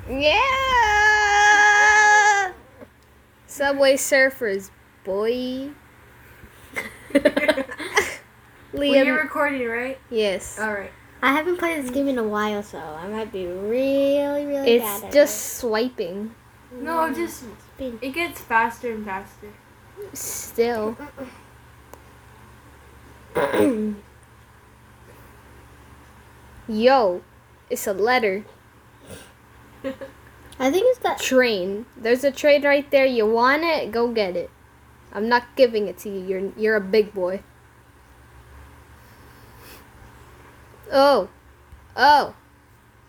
Yeah! Subway Surfers, boy. Well, Liam. you're recording, right? Yes. Alright. I haven't played this game in a while, so I might be really, really bad It's at just swiping. No, just it gets faster and faster. Still. Yo, it's a letter. I think it's that. Train. There's a train right there. You want it? Go get it. I'm not giving it to you. You're a big boy. Oh. Oh.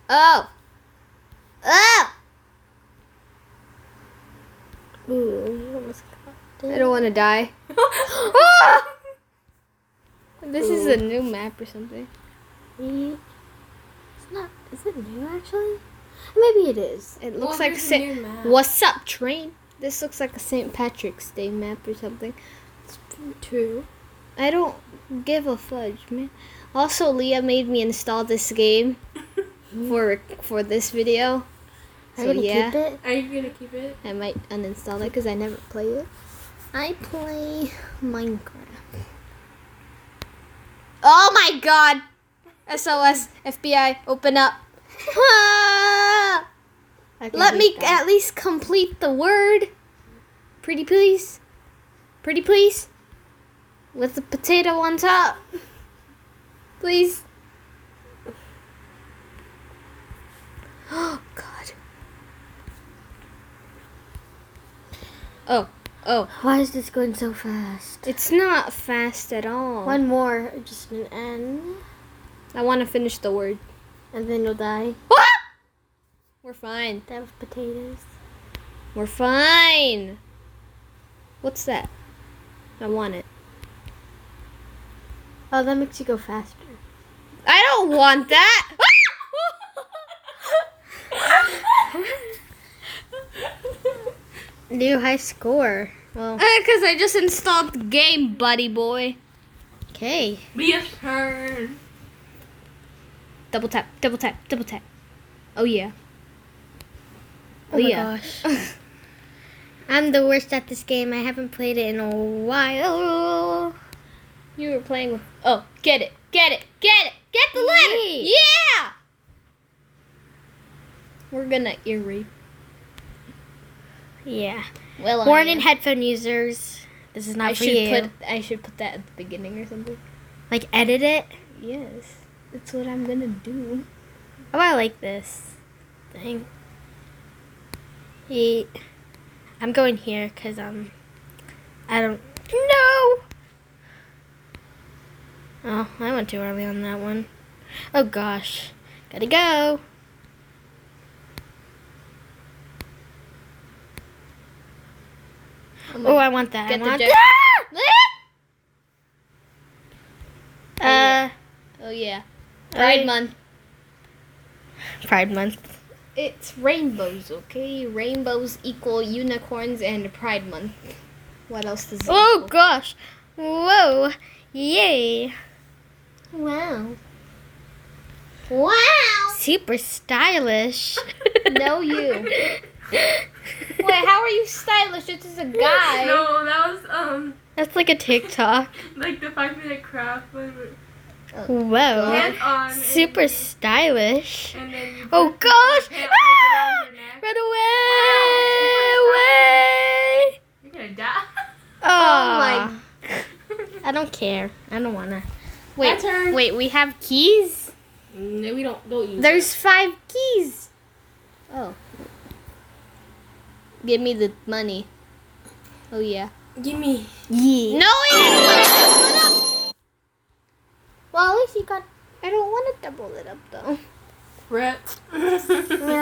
Oh. Oh. Ooh, you almost got it. I don't want to die. Ah! This is a new map or something. It's not. Is it new actually? Maybe it is. It looks Well, like there's a new map. What's up, train? This looks like a St. Patrick's Day map or something. It's true. I don't give a fudge, man. Also, Leah made me install this game for this video. I'm So gonna yeah, keep it. Are you gonna keep it? I might uninstall it because I never play it. I play Minecraft. Oh my god! SOS, FBI, open up. Ah! Okay, Let me keep that. at least complete the word. Pretty please. Pretty please. With the potato on top. Please. Oh, God. Oh. Why is this going so fast? It's not fast at all. One more, just an N, I want to finish the word. and then you'll die. We're fine. That was potatoes. We're fine. What's that? I want it. Oh, that makes you go faster. I don't want that. New high score. Well, Because I just installed the game, buddy boy. okay. Be a turn. Double tap, double tap, double tap. Oh, yeah. Oh my Leah. gosh. I'm the worst at this game. I haven't played it in a while. You were playing with... Oh, get it, get it, get it. Get the letter. Yay. Yeah. We're gonna ear rape. Yeah. Well, Warning, headphone users. This is not for you. I should put that at the beginning or something. Like, edit it. Yes, that's what I'm gonna do. Oh, I like this thing. I'm going here because I don't know. Oh, I went too early on that one. Oh gosh, gotta go. Oh, I want that. Get I the want jet. that. Oh yeah, Pride Month. Pride Month. It's rainbows, okay? Rainbows equal unicorns and Pride Month. What else does it Oh equal? gosh. Whoa. Yay. Wow. Wow. Super stylish. No, you. Wait, how are you stylish? This is a guy. No, that was That's like a TikTok. like the 5-minute craft one. Whoa. Hands on. Super stylish. And then you Oh put gosh. your hand Ah! around your neck. Run away. Away. You're gonna die. Oh I don't care. I don't wanna. Wait, turn. wait, we have keys? No, we don't use There's 5 keys. Oh. Give me the money. Oh, yeah. that. Give me. Yeah. No, I don't want to double it up. Well, at least you got. I don't want to double it up, though. Brett. Well, at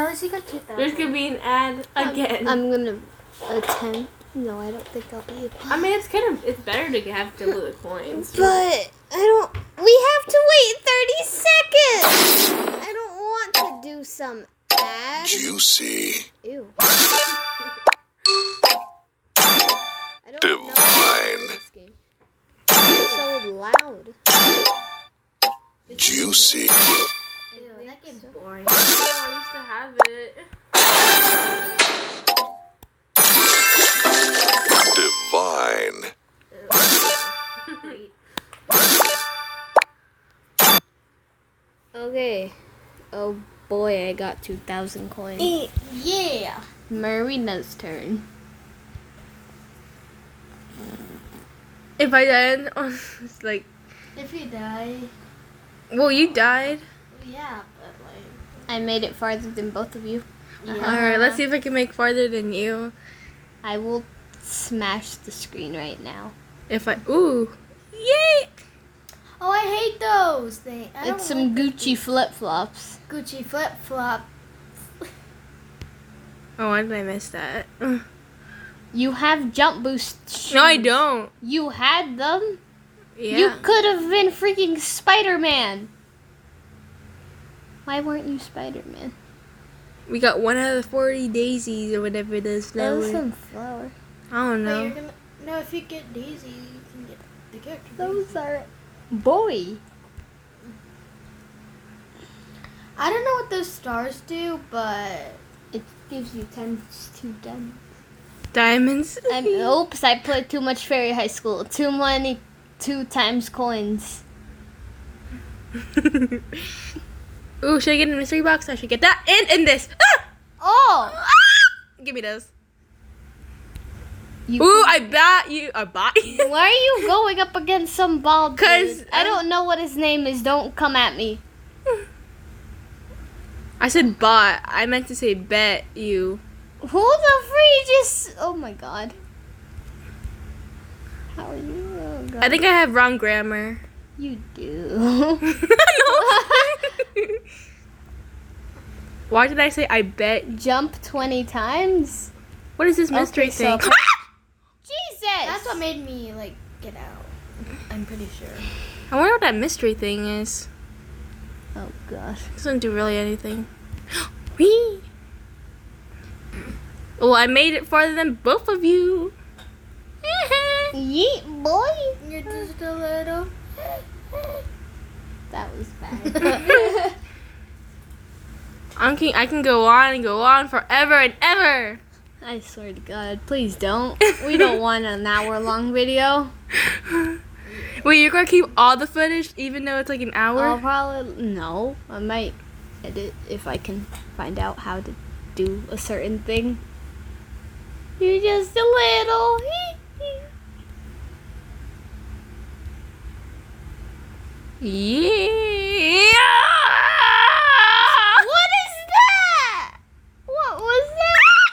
least you got 2,000. There's gonna be an ad again. I'm going to attempt. No, I don't think I'll be able. I mean, it's better to have double the coins. But I don't. We have to wait 30 seconds. I don't want to do some ad. Juicy. Ew. I don't know how to play this game. It's so loud. Juicy. Ew, that game's boring. I used to have it. boy, I got 2,000 coins. Yeah. Marina's turn. If I died, it's like, If you die, well, you died. yeah, but like. I made it farther than both of you. All right, let's see if I can make farther than you. I will smash the screen right now. If I, ooh, yay! Oh, I hate those things. It's some Gucci flip-flops. Gucci flip flop. Oh, why did I miss that? You have jump boost shoes. No, I don't. You had them? Yeah. You could have been freaking Spider-Man. Why weren't you Spider-Man? We got 1 out of 40 daisies or whatever it is. That was Lower. some flower. I don't No, know. you're gonna. No, if you get Daisy, you can get the character. Those are... Boy. I don't know what those stars do, but It gives you 10 to 10. Diamonds. Oops, I played too much Fairy High School. Too many 2 times coins. Ooh, should I get a mystery box? I should get that and this. Ah! Oh! Ah! Give me those. You Ooh, I bought you. I bought you. Why are you going up against some bald 'Cause dude? I don't know what his name is. Don't come at me. I said bought. I meant to say bet you. Who the free just... Oh my god. How are you? Oh god. I think I have wrong grammar. You do. No. Why did I say I bet? Jump 20 times? What is this mystery Okay, so- thing? Jesus! that's what made me like get out. I'm pretty sure. I wonder what that mystery thing is. Oh gosh. It doesn't do really anything. Whee! Oh, I made it farther than both of you. Yeet, boy! You're just a little. That was bad. I can go on and go on forever and ever. I swear to God, please don't. We don't want an hour-long video. Wait, you're gonna keep all the footage even though it's like an hour? I'll probably... No, I might edit if I can find out how to do a certain thing. You're just a little... Yeah! What is that? What was that?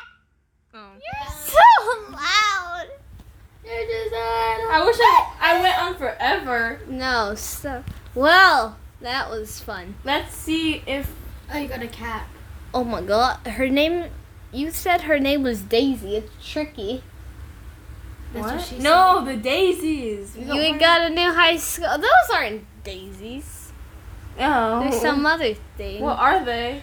Oh. You're so loud. You're just a little. I wish I went on forever. No, stop. Well, that was fun. Let's see if Oh, you got a cat. Oh my god, her name... You said her name was Daisy. It's tricky. That's what she No, the daisies. You ain't got a new high school. Those aren't daisies. Oh. There's some other thing. What are they?